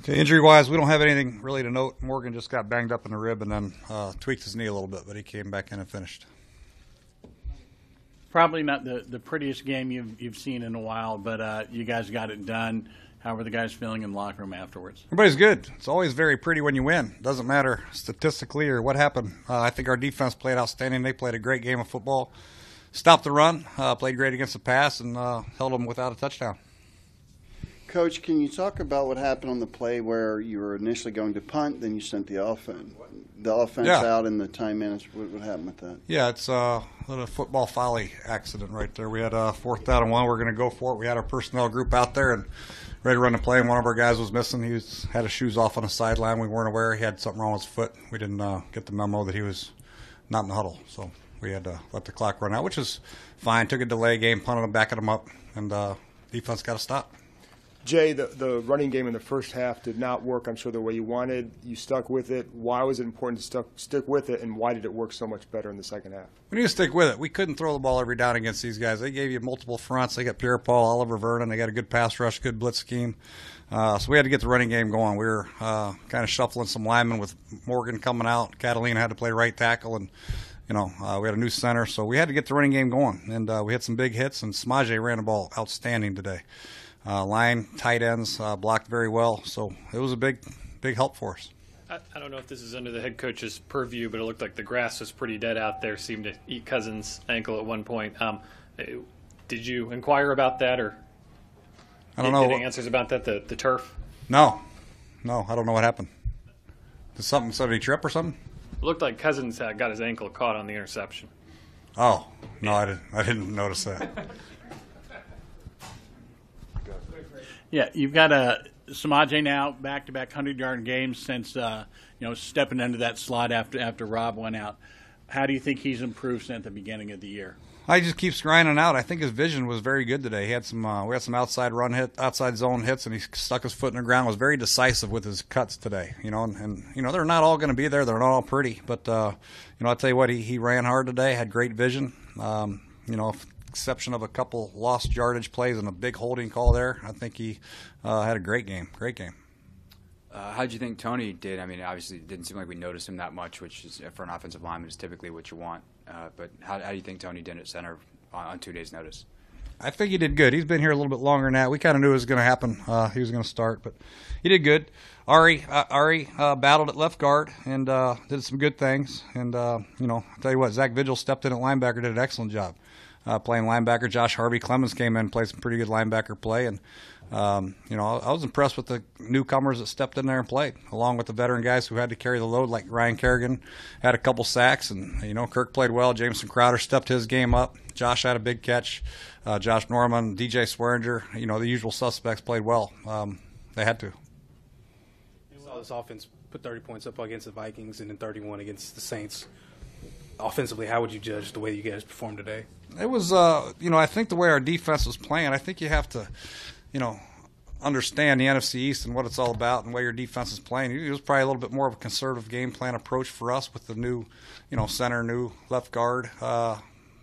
Okay, injury-wise, we don't have anything really to note. Morgan just got banged up in the rib and then tweaked his knee a little bit, but he came back in and finished. Probably not the prettiest game you've seen in a while, but you guys got it done. How were the guys feeling in the locker room afterwards? Everybody's good. It's always very pretty when you win. Doesn't matter statistically or what happened. I think our defense played outstanding. They played a great game of football. Stopped the run, played great against the pass, and held them without a touchdown. Coach, can you talk about what happened on the play where you were initially going to punt, then you sent the offense out in the time minutes? What happened with that? Yeah, it's a little football folly accident right there. We had a 4th down and 1. We're going to go for it. We had our personnel group out there and ready to run the play, and one of our guys was missing. He had his shoes off on the sideline. We weren't aware. He had something wrong with his foot. We didn't get the memo that he was not in the huddle, so we had to let the clock run out, which is fine. Took a delay game, punted him, backing him up, and defense got to stop. Jay, the running game in the first half did not work, I'm sure, the way you wanted. You stuck with it. Why was it important to stick with it, and why did it work so much better in the second half? We need to stick with it. We couldn't throw the ball every down against these guys. They gave you multiple fronts. They got Pierre-Paul, Oliver Vernon. They got a good pass rush, good blitz scheme. So we had to get the running game going. We were kind of shuffling some linemen with Morgan coming out. Catalina had to play right tackle, and we had a new center. So we had to get the running game going, and we had some big hits, and Samaje ran the ball outstanding today. Line, tight ends blocked very well, so it was a big help for us. I don't know if this is under the head coach's purview, but it looked like the grass was pretty dead out there. Seemed to eat Cousins' ankle at one point. Did you inquire about that, or I don't know. Any answers about that? The turf? No, I don't know what happened. Did somebody trip or something? It looked like Cousins got his ankle caught on the interception. Oh no, I didn't notice that. Yeah, you've got Samaje now back-to-back 100-yard games since stepping into that slot after Rob went out. How do you think he's improved since the beginning of the year? He just keeps grinding out. I think his vision was very good today. He had some we had some outside zone hits, and he stuck his foot in the ground. Was very decisive with his cuts today. And they're not all going to be there. They're not all pretty, but I'll tell you what, he ran hard today. Had great vision. Exception of a couple lost yardage plays and a big holding call there, I think he had a great game. How did you think Tony did? I mean, obviously it didn't seem like we noticed him that much, which is for an offensive lineman is typically what you want. But how do you think Tony did at center on 2 days' notice? I think he did good. He's been here a little bit longer than that. We kind of knew it was going to happen. He was going to start, but he did good. Ari battled at left guard and did some good things. And, I'll tell you what, Zach Vigil stepped in at linebacker, did an excellent job. Playing linebacker. Josh Harvey Clemens came in and played some pretty good linebacker play. And, I was impressed with the newcomers that stepped in there and played, along with the veteran guys who had to carry the load, like Ryan Kerrigan had a couple sacks. And, Kirk played well. Jameson Crowder stepped his game up. Josh had a big catch. Josh Norman, DJ Swearinger, the usual suspects played well. They had to. You saw this offense put 30 points up against the Vikings and then 31 against the Saints. Offensively, how would you judge the way you guys performed today? It was, I think the way our defense was playing, I think you have to, understand the NFC East and what it's all about and the way your defense is playing. It was probably a little bit more of a conservative game plan approach for us with the new, center, new left guard.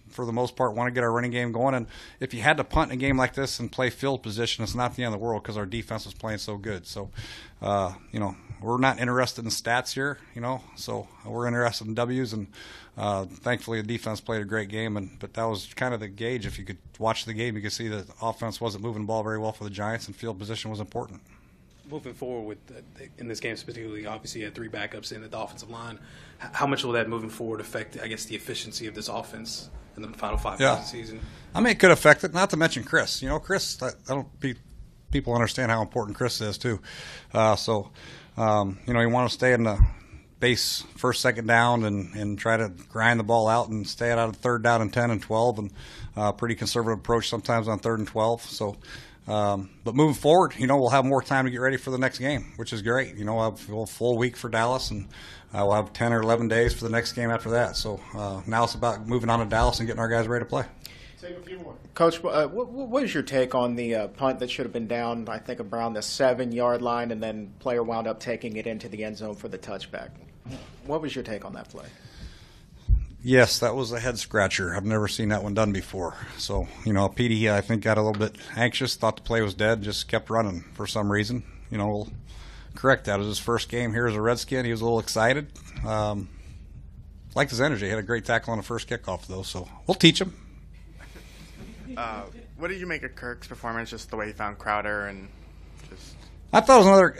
For the most part, want to get our running game going. And if you had to punt in a game like this and play field position, it's not the end of the world because our defense was playing so good. So, we're not interested in stats here, so we're interested in W's. And thankfully, the defense played a great game. But that was kind of the gauge. If you could watch the game, you could see that the offense wasn't moving the ball very well for the Giants, and field position was important. Moving forward in this game specifically, obviously you had 3 backups in at the offensive line. How much will that moving forward affect, I guess, the efficiency of this offense in the final 5 games of the season? I mean, it could affect it, not to mention Chris. Chris, people understand how important Chris is, too. You want to stay in the base first, second down and try to grind the ball out and stay out of 3rd down and 10 and 12, and pretty conservative approach sometimes on 3rd and 12. So, but moving forward, we'll have more time to get ready for the next game, which is great. We'll have a full week for Dallas, and we'll have 10 or 11 days for the next game after that. So now it's about moving on to Dallas and getting our guys ready to play. Take a few more. Coach, what is your take on the punt that should have been down, I think, around the 7-yard line, and then player wound up taking it into the end zone for the touchback? What was your take on that play? Yes, that was a head-scratcher. I've never seen that one done before. So, Petey, I think, got a little bit anxious, thought the play was dead, just kept running for some reason. correct that. It was his first game here as a Redskin. He was a little excited. Liked his energy. He had a great tackle on the first kickoff, though, so we'll teach him. What did you make of Kirk's performance, just the way he found Crowder and just... I thought it was another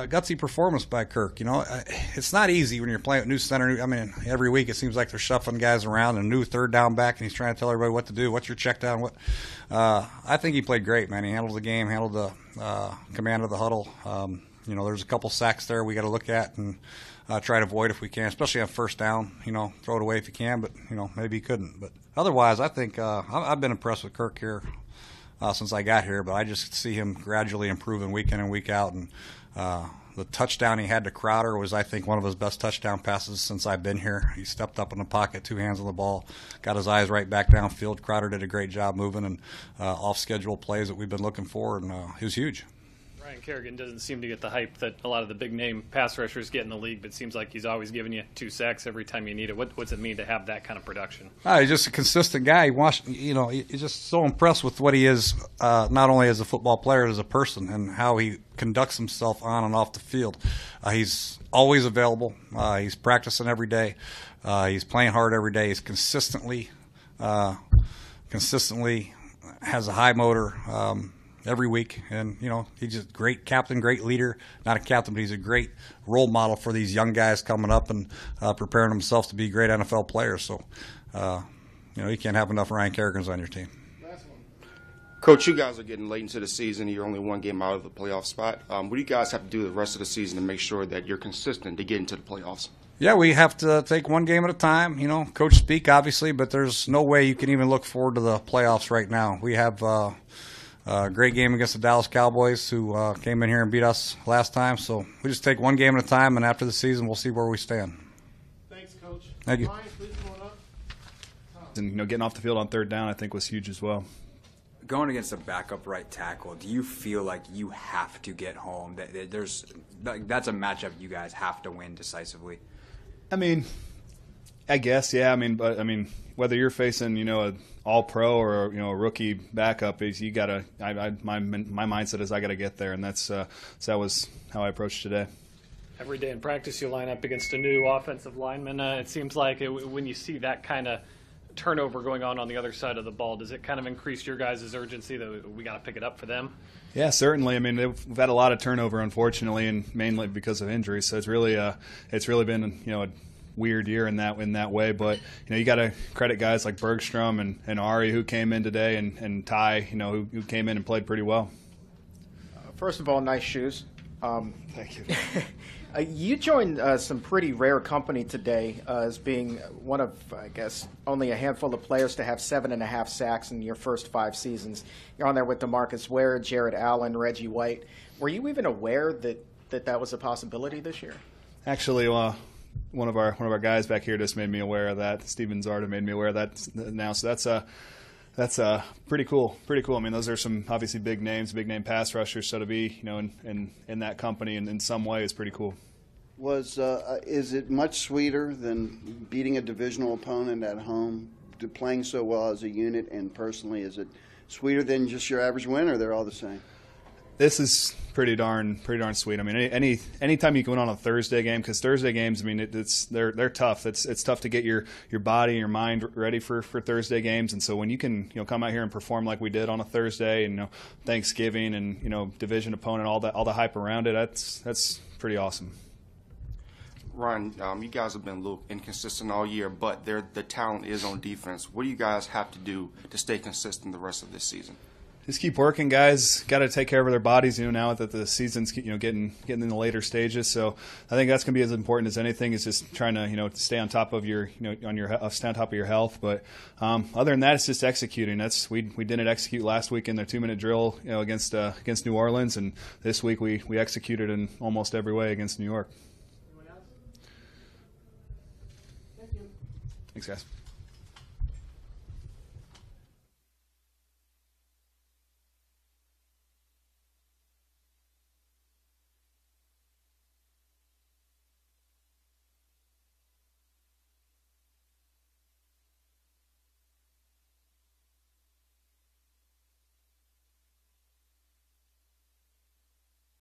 gutsy performance by Kirk. You know, it's not easy when you're playing with new center. I mean, every week it seems like they're shuffling guys around, and a new third down back, and he's trying to tell everybody what to do. What's your check down? What? I think he played great, man. He handled the game, handled the command of the huddle. You know, there's a couple sacks there we got to look at and try to avoid if we can, especially on first down. You know, throw it away if you can, but, you know, maybe he couldn't. But otherwise, I think I've been impressed with Kirk here since I got here, but I just see him gradually improving week in and week out. And the touchdown he had to Crowder was, I think, one of his best touchdown passes since I've been here. He stepped up in the pocket, 2 hands on the ball, got his eyes right back downfield. Crowder did a great job moving and off-schedule plays that we've been looking for, and he was huge. Ryan Kerrigan doesn't seem to get the hype that a lot of the big-name pass rushers get in the league, but it seems like he's always giving you 2 sacks every time you need it. What's it mean to have that kind of production? He's just a consistent guy. He's just so impressed with what he is, not only as a football player, as a person, and how he conducts himself on and off the field. He's always available. He's practicing every day. He's playing hard every day. He's consistently has a high motor. Every week, and you know, he's just a great captain, great leader. Not a captain, but he's a great role model for these young guys coming up and preparing themselves to be great NFL players. So, you know, you can't have enough Ryan Kerrigans on your team. Coach, you guys are getting late into the season. You're only 1 game out of the playoff spot. What do you guys have to do the rest of the season to make sure that you're consistent to get into the playoffs? Yeah, we have to take 1 game at a time. You know, coach speak, obviously, but there's no way you can even look forward to the playoffs right now. We have great game against the Dallas Cowboys, who came in here and beat us last time. So we just take 1 game at a time, and after the season, we'll see where we stand. Thanks, Coach. Thank you. Ryan, please come on up. And, you know, getting off the field on 3rd down, I think, was huge as well. Going against a backup right tackle, do you feel like you have to get home? That's a matchup you guys have to win decisively. I mean, I guess, yeah. But whether you're facing, you know, an all-pro or, you know, a rookie backup, is you gotta. My mindset is I gotta get there, and that was how I approached today. Every day in practice, you line up against a new offensive lineman. It seems like when you see that kind of turnover going on the other side of the ball, does it kind of increase your guys' urgency that we got to pick it up for them? Yeah, certainly. I mean, we've had a lot of turnover, unfortunately, and mainly because of injuries. So it's really been, you know, a weird year in that way. But, you know, you got to credit guys like Bergstrom and Ari, who came in today, and Ty, you know, who came in and played pretty well. First of all, nice shoes. Thank you. You joined some pretty rare company today as being one of, I guess, only a handful of players to have 7.5 sacks in your first 5 seasons. You're on there with DeMarcus Ware, Jared Allen, Reggie White. Were you even aware that was a possibility this year? Actually, one of our guys back here just made me aware of that. Steven Zarda made me aware of that now. So that's pretty cool. Pretty cool. I mean, those are some obviously big names, big name pass rushers. So to be, you know, in that company in some way is pretty cool. Is it much sweeter than beating a divisional opponent at home, playing so well as a unit, and personally, is it sweeter than just your average win, or they're all the same? This is pretty darn sweet. I mean, anytime you can win on a Thursday game, because Thursday games, I mean, they're tough. It's tough to get your body and your mind ready for Thursday games, and so when you can, you know, come out here and perform like we did on a Thursday, and, you know, Thanksgiving and, you know, division opponent, all the hype around it, that's pretty awesome. Ryan, you guys have been a little inconsistent all year, but the talent is on defense. What do you guys have to do to stay consistent the rest of this season? Just keep working, guys. Got to take care of their bodies, you know, now that the season's, you know, getting in the later stages. So I think that's going to be as important as anything, is just trying to, you know, stay on top of your, you know, stay on top of your health. But other than that, it's just executing. We didn't execute last week in their 2-minute drill, you know, against New Orleans, and this week we executed in almost every way against New York. Anyone else? Thank you. Thanks, guys.